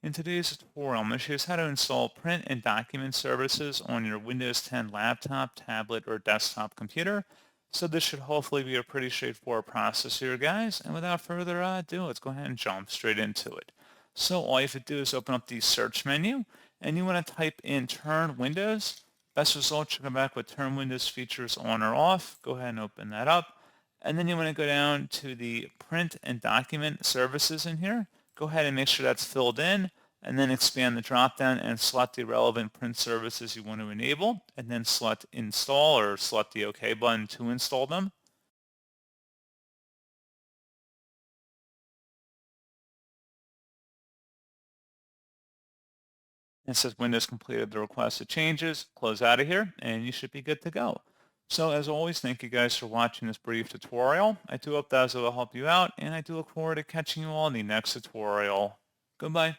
In today's tutorial, I'm going to show you how to install print and document services on your Windows 10 laptop, tablet, or desktop computer. So this should hopefully be a pretty straightforward process here, guys. And without further ado, let's go ahead and jump straight into it. So all you have to do is open up the search menu, and you want to type in Turn Windows. Best result should come back with Turn Windows features on or off. Go ahead and open that up. And then you want to go down to the print and document services in here. Go ahead and make sure that's filled in, and then expand the dropdown and select the relevant print services you want to enable, and then select install or select the OK button to install them. It says Windows completed the requested changes. Close out of here, and you should be good to go. So as always, thank you guys for watching this brief tutorial. I do hope that will help you out, and I do look forward to catching you all in the next tutorial. Goodbye.